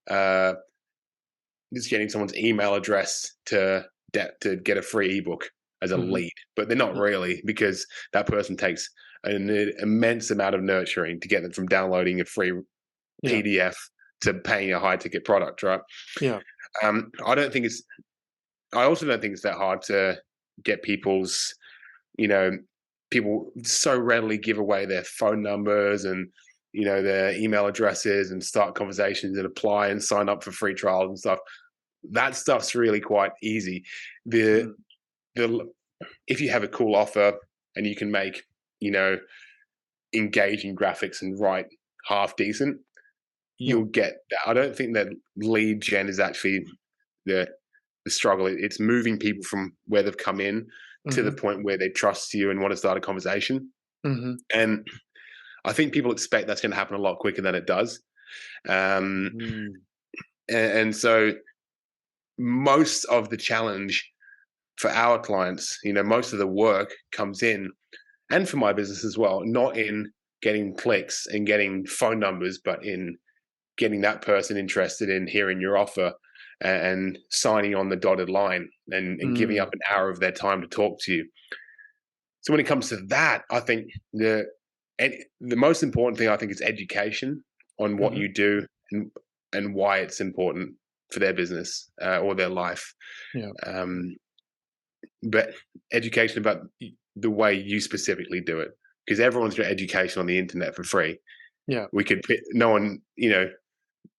just getting someone's email address to get a free ebook as a lead, but they're not really, because that person takes an immense amount of nurturing to get them from downloading a free PDF to paying a high ticket product, right? Yeah. I also don't think it's that hard to get people's, people so readily give away their phone numbers and, their email addresses and start conversations and apply and sign up for free trials and stuff. That stuff's really quite easy. If you have a cool offer and you can make, engaging graphics and write half decent, you'll get that. I don't think that lead gen is actually the struggle. It's moving people from where they've come in to the point where they trust you and want to start a conversation. And I think people expect that's going to happen a lot quicker than it does. And so most of the challenge for our clients, most of the work comes in, and for my business as well, not in getting clicks and getting phone numbers, but in getting that person interested in hearing your offer and signing on the dotted line and giving up an hour of their time to talk to you. So when it comes to that, I think the most important thing, I think, is education on what you do and why it's important for their business or their life. But education about the way you specifically do it, because everyone's got education on the internet for free. Yeah, no one,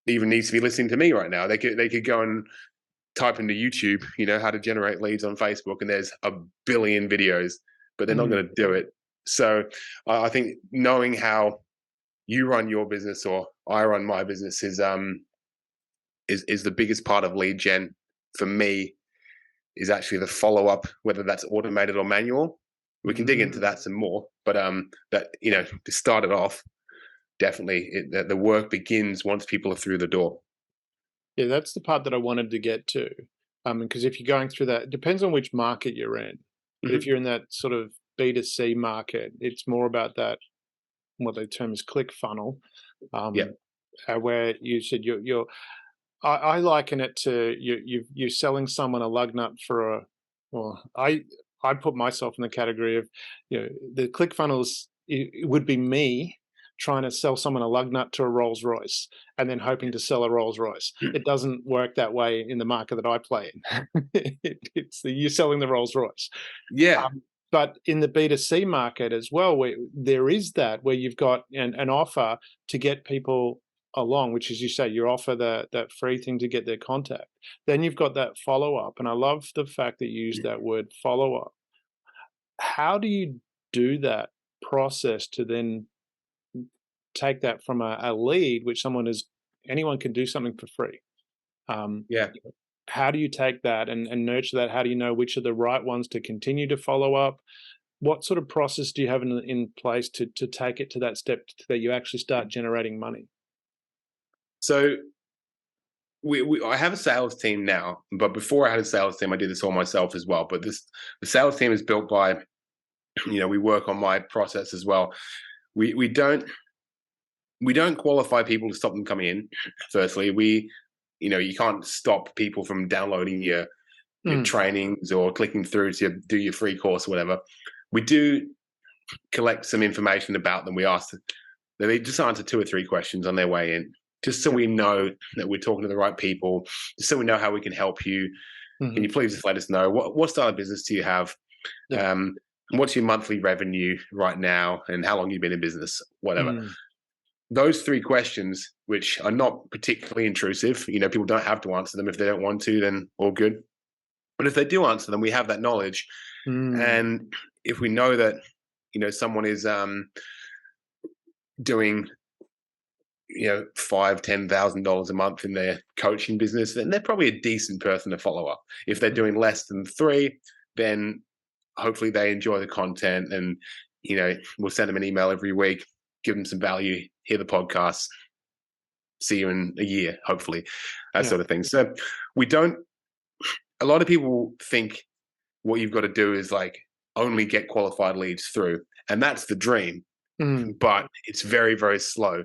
even needs to be listening to me right now. They could go and type into YouTube, how to generate leads on Facebook, and there's a billion videos, but they're not going to do it. So I think knowing how you run your business or I run my business is the biggest part of lead gen for me. Is actually the follow up, whether that's automated or manual. We can dig into that some more, but that to start it off, definitely the work begins once people are through the door. Yeah, that's the part that I wanted to get to. Because if you're going through that, it depends on which market you're in. But if Hmm. you're in that sort of B2C market, it's more about that, what they term as click funnel, Yeah. um, where you said you're I liken it to you're selling someone a lug nut for a, well, I put myself in the category of, the click funnels, it would be me trying to sell someone a lug nut to a Rolls Royce and then hoping to sell a Rolls Royce. It doesn't work that way in the market that I play in. You're selling the Rolls Royce. Yeah. But in the B2C market as well, where there is that, where you've got an offer to get people along, which, as you say, you offer that free thing to get their contact. Then you've got that follow up, and I love the fact that you use that word follow up. How do you do that process to then take that from a lead, which anyone can do something for free? Um, Yeah. how do you take that and nurture that? How do you know which are the right ones to continue to follow up? What sort of process do you have in place to take it to that step that you actually start generating money? So I have a sales team now, but before I had a sales team, I did this all myself as well. But the sales team is built by, we work on my process as well. We don't qualify people to stop them coming in. Firstly, you can't stop people from downloading your Mm, trainings or clicking through to do your free course or whatever. We do collect some information about them. We ask that they just answer 2 or 3 questions on their way in, just so yeah. we know that we're talking to the right people, just so we know how we can help you. Can Mhm. you please just let us know what style of business do you have? Yeah. Um, what's your monthly revenue right now, and how long you've been in business? Whatever. Mm, Those 3 questions, which are not particularly intrusive, people don't have to answer them. If they don't want to, then all good. But if they do answer them, we have that knowledge. mm, And if we know that, someone is doing, $5,000-$10,000 a month in their coaching business, then they're probably a decent person to follow up. If they're doing less than 3, then hopefully they enjoy the content, and we'll send them an email every week, give them some value, hear the podcast, see you in a year, hopefully, that yeah. sort of thing. So we don't. A lot of people think what you've got to do is like only get qualified leads through, and that's the dream, Mm, but it's very, very slow.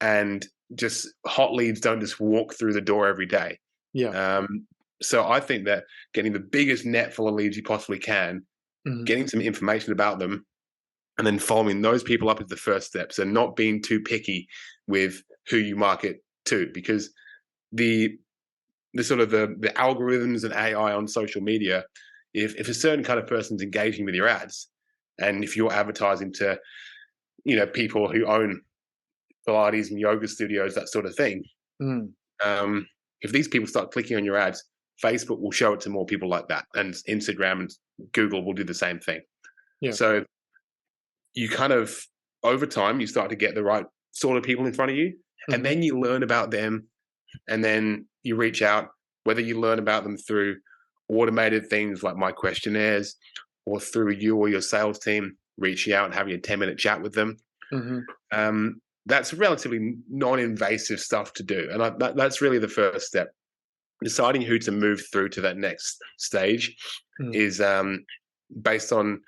And just hot leads don't just walk through the door every day. yeah. So I think that getting the biggest net full of leads you possibly can, Mhm. getting some information about them, and then following those people up is the first steps, and not being too picky with who you market to, because the sort of the algorithms and AI on social media, if a certain kind of person's engaging with your ads, and if you're advertising to people who own Pilates and yoga studios, that sort of thing, Mm, if these people start clicking on your ads, Facebook will show it to more people like that, and Instagram and Google will do the same thing. yeah. So you kind of, over time, you start to get the right sort of people in front of you, and Mhm. then you learn about them, and then you reach out, whether you learn about them through automated things like my questionnaires, or through you or your sales team reaching out and having a 10-minute chat with them. Mhm. That's relatively non-invasive stuff to do, and that's really the first step. Deciding who to move through to that next stage Mm, is based on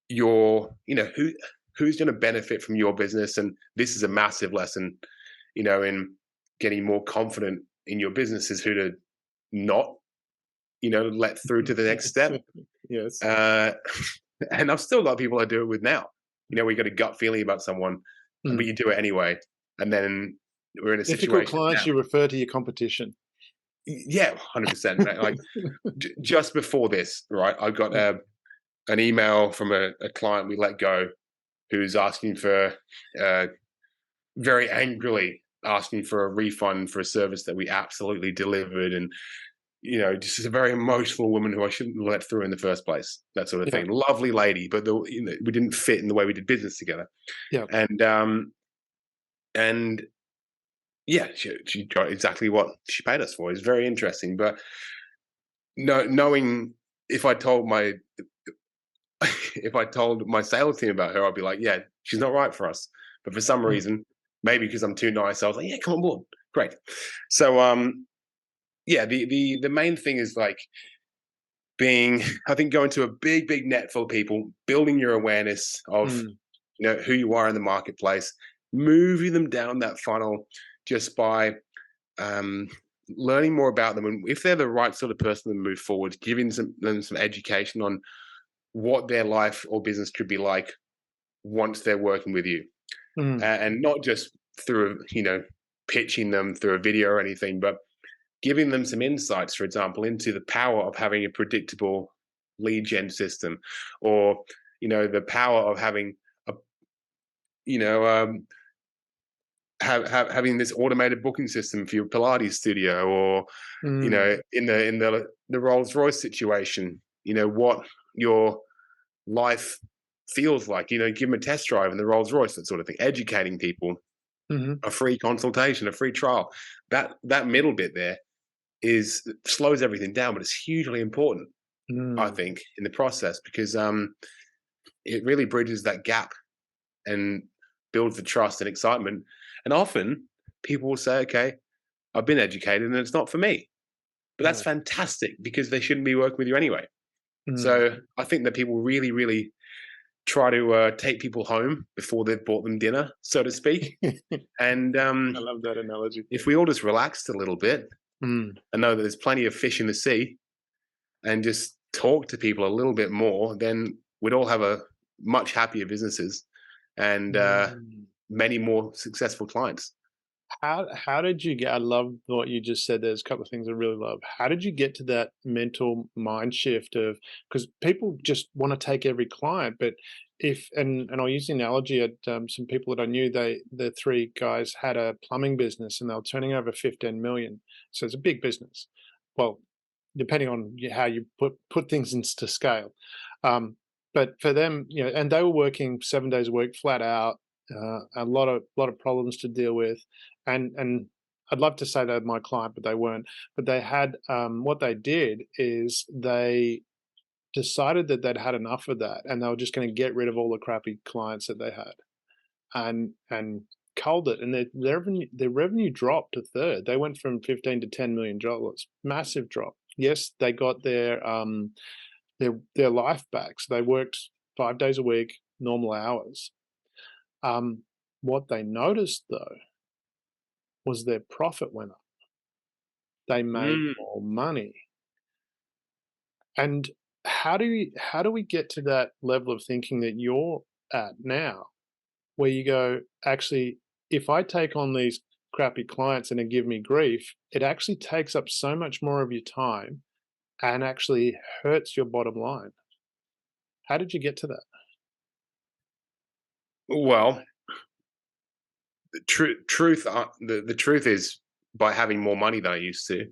who's going to benefit from your business. And this is a massive lesson, in getting more confident in your business, is who to not, let through to the next step. yes. Uh, and I've still got people I do it with now. We got a gut feeling about someone, but Mm. you do it anyway. And then we're in a Difficult situation clients, now. you refer to your competition. Yeah, 100%. Like just before this, right? I got Yeah. an email from a client we let go, who's asking for, very angrily asking for a refund for a service that we absolutely delivered. And, just a very emotional woman who I shouldn't have let through in the first place, that sort of Yeah. thing. Lovely lady, but we didn't fit in the way we did business together. Yeah. And yeah, she got exactly what she paid us for. It's very interesting. But knowing, if I told my if I told my sales team about her, I'd be like, yeah, she's not right for us. But for some Mm. reason, maybe because I'm too nice, I was like, yeah, come on board. Great. So, yeah, the main thing is like I think going to a big net full of people, building your awareness of, who you are in the marketplace, moving them down that funnel just by learning more about them. And if they're the right sort of person to move forward, giving them some education on what their life or business could be like once they're working with you. And not just through, pitching them through a video or anything, but giving them some insights, for example, into the power of having a predictable lead gen system, or, the power of having having this automated booking system for your Pilates studio, or, in the Rolls-Royce situation, what your life feels like, give them a test drive in the Rolls-Royce, that sort of thing, educating people, a free consultation, a free trial. That middle bit there slows everything down, but it's hugely important, I think, in the process, because it really bridges that gap and builds the trust and excitement. And often people will say, okay, I've been educated and it's not for me, but that's fantastic, because they shouldn't be working with you anyway. So I think that people really, really try to take people home before they've bought them dinner, so to speak. And I love that analogy. if we all just relaxed a little bit and know that there's plenty of fish in the sea, and just talk to people a little bit more, then we'd all have a much happier businesses and many more successful clients. How did you get? I love what you just said. There's a couple of things I really love. How did you get to that mental mind shift of, because people just want to take every client, but and I'll use the analogy at some people that I knew. The three guys had a plumbing business and they were turning over 15 million. So it's a big business. Well, depending on how you put things into scale. But for them, and they were working 7 days a week, flat out, a lot of problems to deal with, and I'd love to say they're my client, but they weren't. But they had what they did is they decided that they'd had enough of that, and they were just going to get rid of all the crappy clients that they had, and culled it, and their revenue dropped a third. They went from 15 to $10 million, massive drop. Yes, they got their life back. So they worked 5 days a week, normal hours. What they noticed though was their profit went up. They made more money. And how do we get to that level of thinking that you're at now, where you go, actually, if I take on these crappy clients and they give me grief, it actually takes up so much more of your time and actually hurts your bottom line. How did you get to that? Well, the truth is, by having more money than I used to,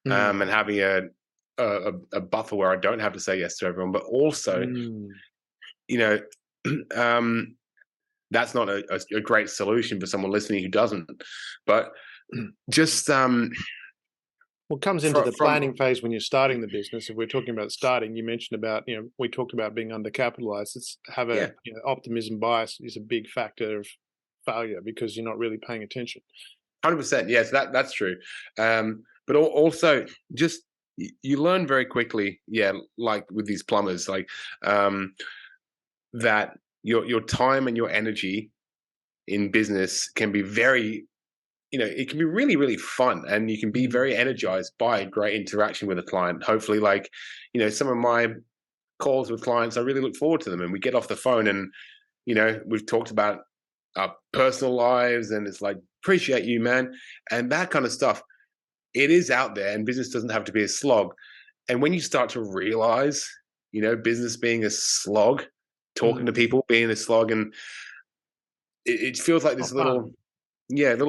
and having a buffer where I don't have to say yes to everyone, but also, that's not a great solution for someone listening who doesn't. But just well, it comes into the planning phase when you're starting the business. If we're talking about starting, you mentioned about, we talked about being undercapitalized. It's optimism bias is a big factor of failure, because you're not really paying attention. 100%. Yes, that's true. But also, just you learn very quickly, like with these plumbers, like that your time and your energy in business can be very, it can be really, really fun, and you can be very energized by great interaction with a client. Hopefully, like, some of my calls with clients, I really look forward to them, and we get off the phone and, we've talked about our personal lives, and it's like, appreciate you, man. And that kind of stuff, it is out there, and business doesn't have to be a slog. And when you start to realize, business being a slog, talking to people being a slog, and it feels like this little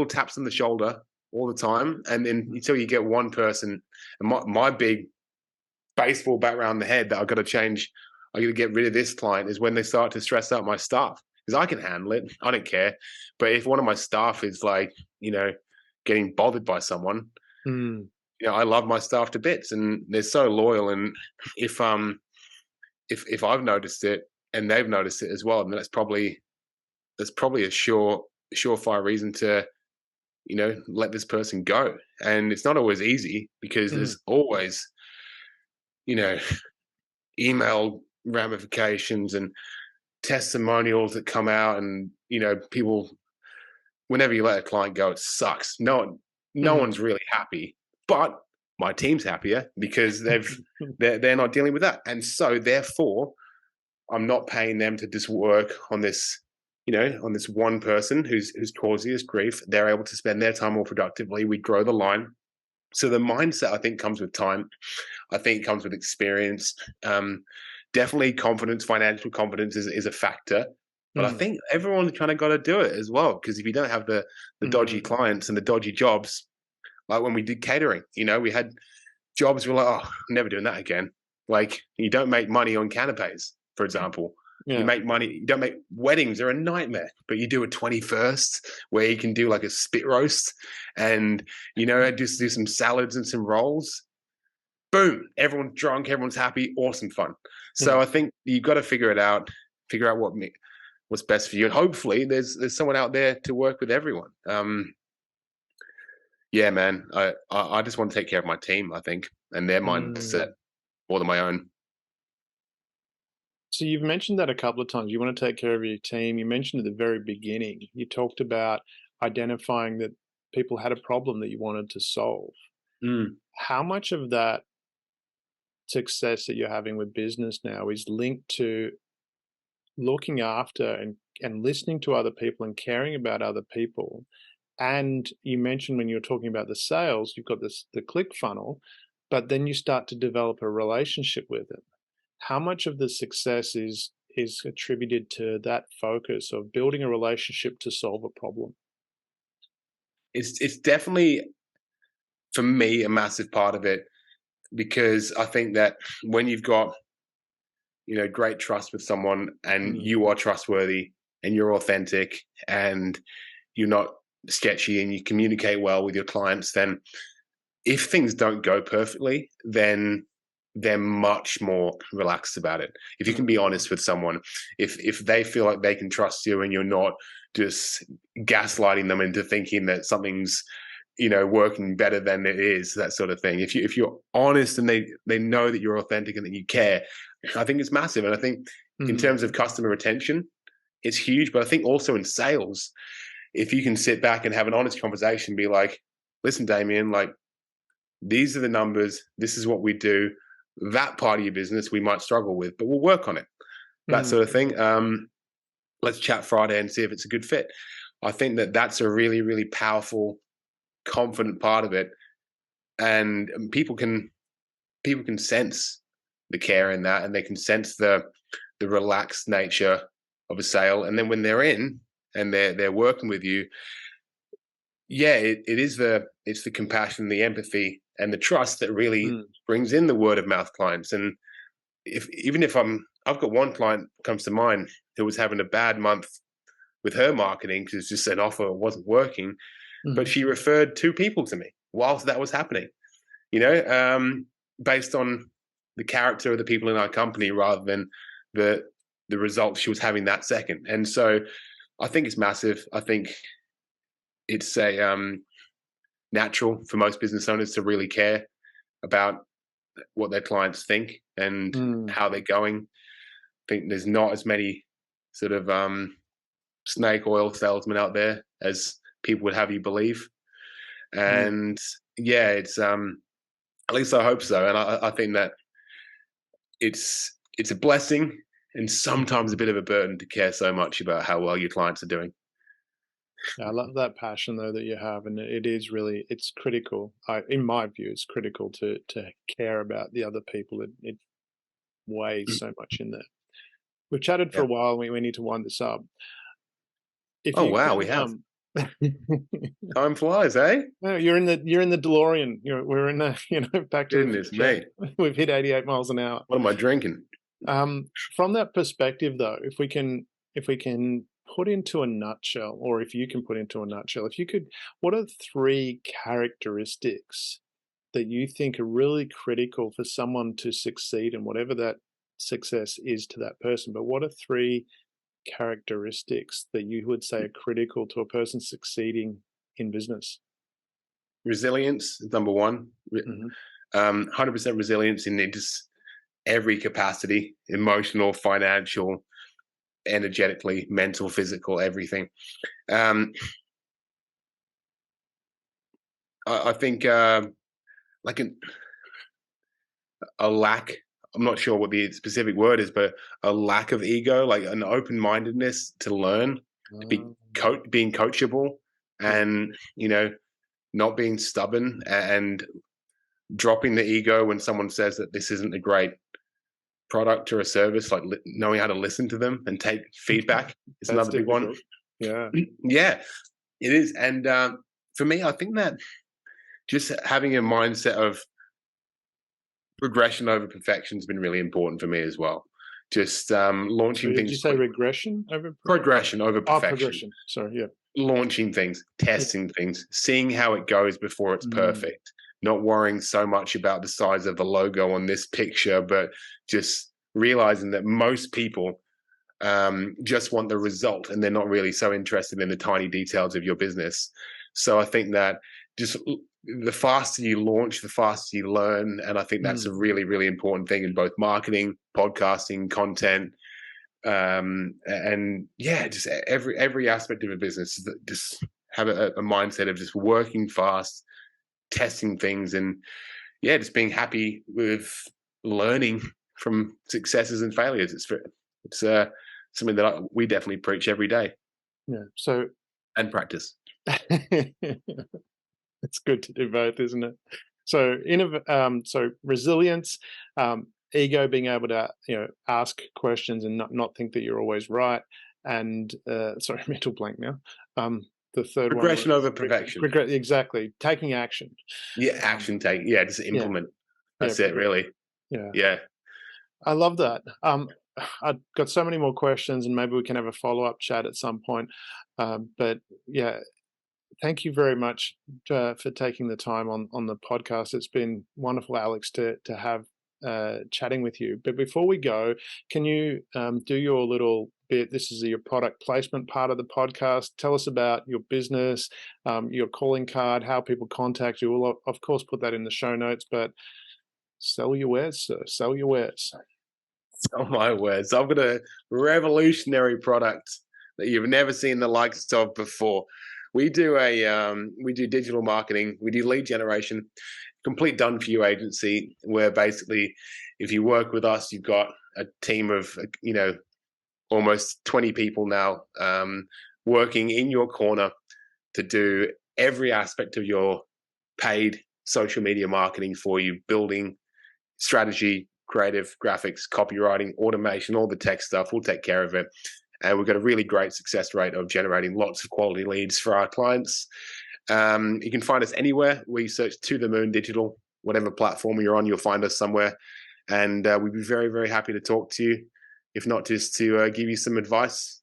taps on the shoulder all the time. And then until you get one person, and my big baseball bat around the head that I've got to change, I got to get rid of this client, is when they start to stress out my staff. Because I can handle it, I don't care. But if one of my staff is like, getting bothered by someone, I love my staff to bits, and they're so loyal. And if I've noticed it and they've noticed it as well, then that's probably a surefire reason to, let this person go. And it's not always easy because there's always, you know, email ramifications and testimonials that come out, and people, whenever you let a client go, it sucks. No one's really happy, but my team's happier because they're not dealing with that, and so therefore I'm not paying them to just work on this, on this one person who's causing us grief. They're able to spend their time more productively. We grow the line. So the mindset, I think, comes with time. I think it comes with experience. Definitely confidence, financial confidence is a factor. But I think everyone's kind of got to do it as well, because if you don't have the dodgy clients and the dodgy jobs, like when we did catering, we had jobs we're like, oh, I'm never doing that again. Like, you don't make money on canapes, for example. You make money, you don't make weddings, they're a nightmare, but you do a 21st where you can do like a spit roast and, just do some salads and some rolls. Boom, everyone's drunk, everyone's happy, awesome fun. So I think you've got to figure out what's best for you. And hopefully there's someone out there to work with everyone. Yeah, man, I just want to take care of my team, I think, and their mindset more than my own. So you've mentioned that a couple of times. You want to take care of your team. You mentioned at the very beginning, you talked about identifying that people had a problem that you wanted to solve. How much of that success that you're having with business now is linked to looking after and listening to other people and caring about other people? And you mentioned when you were talking about the sales, you've got the click funnel, but then you start to develop a relationship with them. How much of the success is attributed to that focus of building a relationship to solve a problem? It's definitely, for me, a massive part of it, because I think that when you've got, great trust with someone and you are trustworthy and you're authentic and you're not sketchy and you communicate well with your clients, then if things don't go perfectly, then they're much more relaxed about it. If you can be honest with someone, if they feel like they can trust you and you're not just gaslighting them into thinking that something's working better than it is, that sort of thing. If you're honest and they know that you're authentic and that you care, I think it's massive. And I think in terms of customer retention, it's huge. But I think also in sales, if you can sit back and have an honest conversation, be like, listen, Damien, like, these are the numbers, this is what we do. That part of your business we might struggle with, but we'll work on it. That sort of thing. Let's chat Friday and see if it's a good fit. I think that that's a really, really powerful, confident part of it. And people can sense the care in that, and they can sense the relaxed nature of a sale. And then when they're in and they're working with you, it's the compassion, the empathy, and the trust that really brings in the word of mouth clients. And I've got one client comes to mind who was having a bad month with her marketing because it's just an offer wasn't working, but she referred 2 people to me whilst that was happening, based on the character of the people in our company rather than the results she was having that second. And so I think it's massive. I think it's natural for most business owners to really care about what their clients think and how they're going. I think there's not as many sort of snake oil salesmen out there as people would have you believe. And it's at least I hope so. And I think that it's a blessing and sometimes a bit of a burden to care so much about how well your clients are doing. I love that passion though that you have, and it's critical. In my view, it's critical to care about the other people. It weighs so much in there. We've chatted for a while. We need to wind this up. We have. Time flies, eh? No, you're in the DeLorean. We're in the back to Goodness me. We've hit 88 miles an hour. What am I drinking? From that perspective, though, if we can put into a nutshell, or if you can put into a nutshell, what are 3 characteristics that you think are really critical for someone to succeed in whatever that success is to that person? But what are 3 characteristics that you would say are critical to a person succeeding in business? Resilience is number one. 100% resilience in just every capacity: emotional, financial, energetically, mental, physical, everything. I think like a lack, I'm not sure what the specific word is, but a lack of ego, like an open-mindedness to learn, to be being coachable, and not being stubborn, and dropping the ego when someone says that this isn't a great product or a service, like knowing how to listen to them and take feedback is another big one. Yeah, it is. And for me, I think that just having a mindset of progression over perfection has been really important for me as well. Just launching things. Did you say regression over progression over perfection? Progression. Sorry, yeah. Launching things, testing things, seeing how it goes before it's perfect. Not worrying so much about the size of the logo on this picture, but just realizing that most people just want the result, and they're not really so interested in the tiny details of your business. So I think that just the faster you launch, the faster you learn. And I think that's a really, really important thing in both marketing, podcasting, content, and just every aspect of a business. Just have a mindset of just working fast, testing things, and just being happy with learning from successes and failures. It's something that we definitely preach every day. Yeah. And practice. It's good to do both, isn't it? So so resilience, ego, being able to ask questions and not think that you're always right, and sorry, mental blank now. The third progression over perfection. Exactly, taking action. Action take. Just implement. That's it, really. Yeah. I love that. I've got so many more questions, and maybe we can have a follow-up chat at some point. But yeah, thank you very much for taking the time on the podcast. It's been wonderful, Alex, to have chatting with you. But before we go, can you do your little bit? This is your product placement part of the podcast. Tell us about your business, your calling card, how people contact you. We'll, of course, put that in the show notes, but sell your wares, sir. Sell your wares. Oh my words. I've got a revolutionary product that you've never seen the likes of before. We do digital marketing, we do lead generation, complete done for you agency, where basically if you work with us, you've got a team of almost 20 people now working in your corner to do every aspect of your paid social media marketing for you, building strategy, creative, graphics, copywriting, automation, all the tech stuff. We'll take care of it. And we've got a really great success rate of generating lots of quality leads for our clients. You can find us anywhere. We search To The Moon Digital, whatever platform you're on, you'll find us somewhere. And we'd be very, very happy to talk to you, if not just to give you some advice,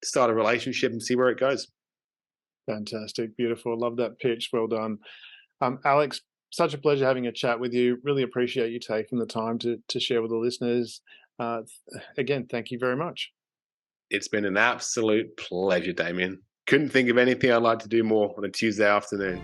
to start a relationship and see where it goes. Fantastic. Beautiful. Love that pitch. Well done. Alex, such a pleasure having a chat with you. Really appreciate you taking the time to share with the listeners. Again, thank you very much. It's been an absolute pleasure, Damien. Couldn't think of anything I'd like to do more on a Tuesday afternoon.